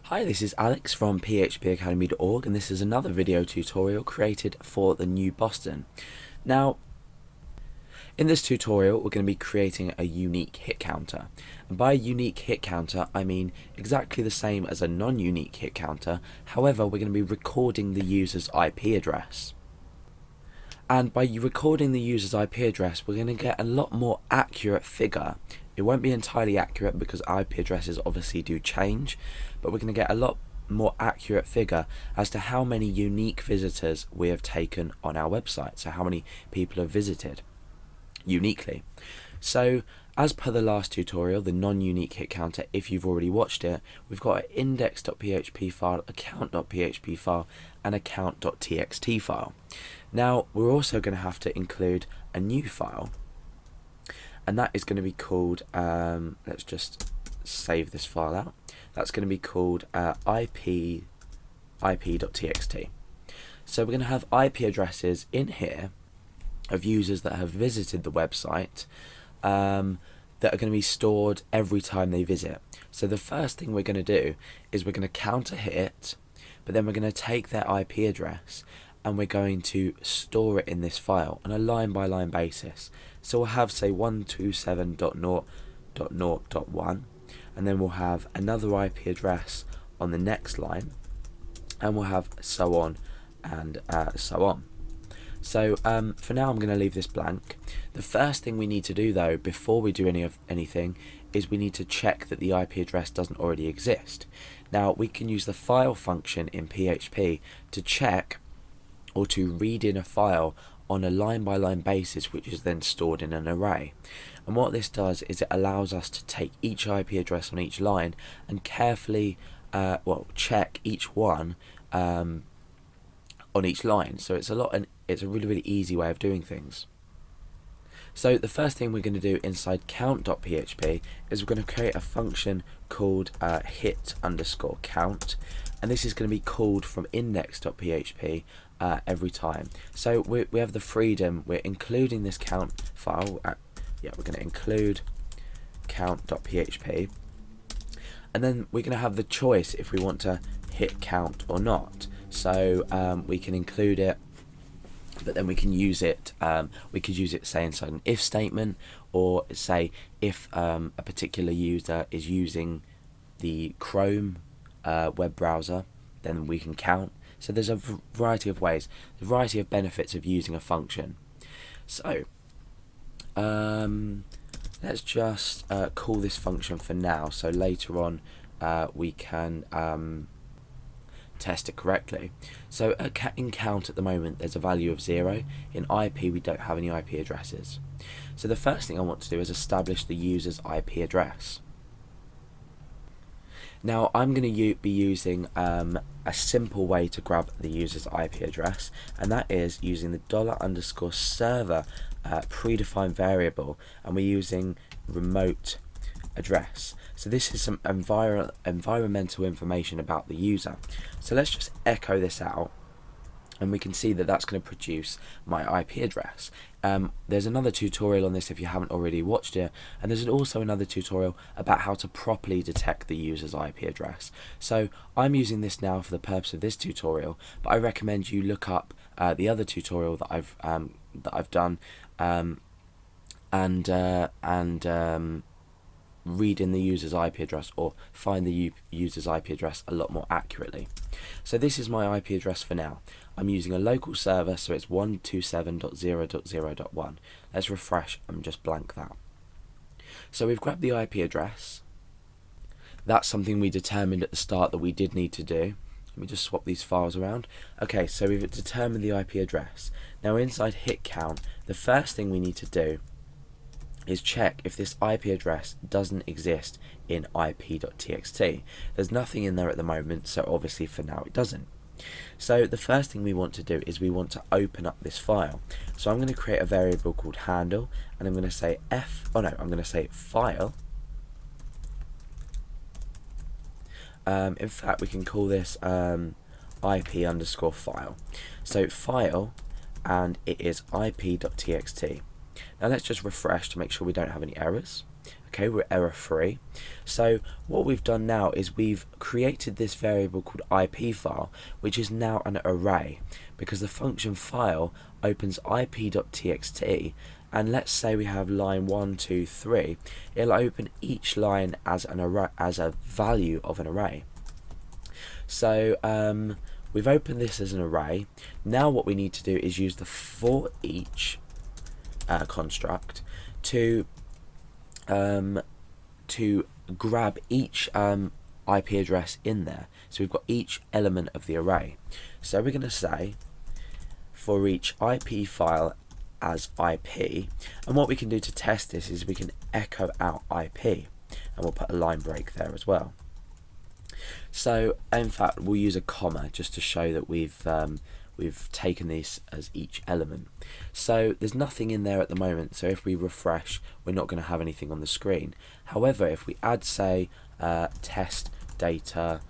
Hi, this is Alex from phpacademy.org, and this is another video tutorial created for the new Boston. Now, in this tutorial we're going to be creating a unique hit counter, and by a unique hit counter I mean exactly the same as a non-unique hit counter. However, we're going to be recording the user's IP address. And by recording the user's IP address, we're going to get a lot more accurate figure. It won't be entirely accurate because IP addresses obviously do change, but we're going to get a lot more accurate figure as to how many unique visitors we have taken on our website, so how many people have visited uniquely. So as per the last tutorial, the non-unique hit counter, if you've already watched it, we've got an index.php file, account.php file, and account.txt file. Now we're also going to have to include a new file, and that is going to be called, let's just save this file out, that's going to be called ip.txt. So we're going to have IP addresses in here of users that have visited the website that are going to be stored every time they visit. So the first thing we're going to do is we're going to counter hit, but then we're going to take their IP address and we're going to store it in this file on a line-by-line basis. So we'll have, say, 127.0.0.1, and then we'll have another IP address on the next line, and we'll have so on and so on. So for now I'm going to leave this blank. The first thing we need to do though, before we do anything, is we need to check that the IP address doesn't already exist. Now we can use the file function in PHP to check or to read in a file on a line-by-line basis, which is then stored in an array. And what this does is it allows us to take each IP address on each line and carefully check each one on each line. So it's a really easy way of doing things. So the first thing we're going to do inside count.php is we're going to create a function called hit_count, and this is going to be called from index.php every time. So we have the freedom, we're including this count file, we're going to include count.php, and then we're going to have the choice if we want to hit count or not. So we can include it, but then we can use it, we could use it, say, inside an if statement, or say if a particular user is using the Chrome web browser, then we can count. So there's a variety of ways, a variety of benefits of using a function. So let's just call this function for now, so later on we can test it correctly. So in count at the moment there's a value of 0. In IP we don't have any IP addresses. So the first thing I want to do is establish the user's IP address. Now I'm going to be using a simple way to grab the user's IP address, and that is using the $_server predefined variable, and we're using remote address. So this is some environmental information about the user. So let's just echo this out, and we can see that that's going to produce my IP address. There's another tutorial on this if you haven't already watched it, and there's also another tutorial about how to properly detect the user's IP address. So I'm using this now for the purpose of this tutorial, but I recommend you look up the other tutorial that I've done read in the user's IP address, or find the user's IP address a lot more accurately. So this is my IP address for now. I'm using a local server, so it's 127.0.0.1. Let's refresh and just blank that. So we've grabbed the IP address. That's something we determined at the start that we did need to do. Let me just swap these files around. Okay, so we've determined the IP address. Now inside hit count, the first thing we need to do is check if this IP address doesn't exist in ip.txt. There's nothing in there at the moment, so obviously for now it doesn't. So the first thing we want to do is we want to open up this file. So I'm going to create a variable called handle, and I'm going to say file. In fact, we can call this ip_file. So file, and it is ip.txt. Now let's just refresh to make sure we don't have any errors. Okay, we're error free. So what we've done now is we've created this variable called IP file, which is now an array, because the function file opens ip.txt, and let's say we have line 1, 2, 3, it'll open each line as an array, as a value of an array. So we've opened this as an array. Now what we need to do is use the for each construct to grab each IP address in there. So we've got each element of the array. So we're going to say for each IP file as IP, and what we can do to test this is we can echo out IP, and we'll put a line break there as well. So in fact we'll use a comma just to show that we've taken this as each element. So there's nothing in there at the moment, so if we refresh we're not going to have anything on the screen. However, if we add, say, test data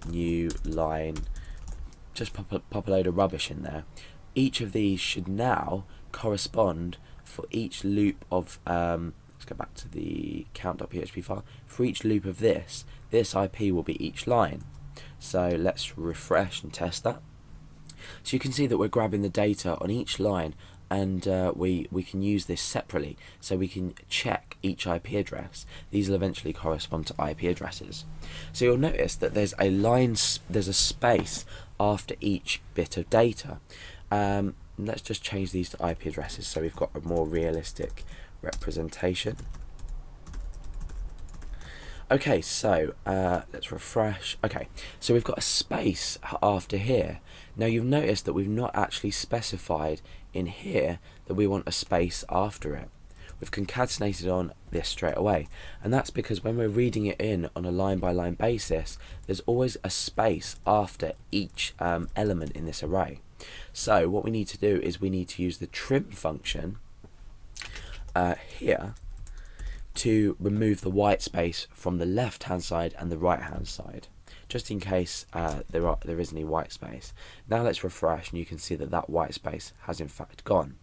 new line, just pop a load of rubbish in there, each of these should now correspond for each loop of let's go back to the count.php file. For each loop of this IP will be each line. So let's refresh and test that. So you can see that we're grabbing the data on each line, and we can use this separately, so we can check each IP address. These will eventually correspond to IP addresses. So you'll notice that there's a space after each bit of data. Let's just change these to IP addresses so we've got a more realistic representation. Okay, so let's refresh. Okay, so we've got a space after here. Now you've noticed that we've not actually specified in here that we want a space after it. We've concatenated on this straight away, and that's because when we're reading it in on a line-by-line basis, there's always a space after each element in this array. So what we need to do is we need to use the trim function here to remove the white space from the left hand side and the right hand side, just in case there is any white space. Now let's refresh, and you can see that that white space has in fact gone.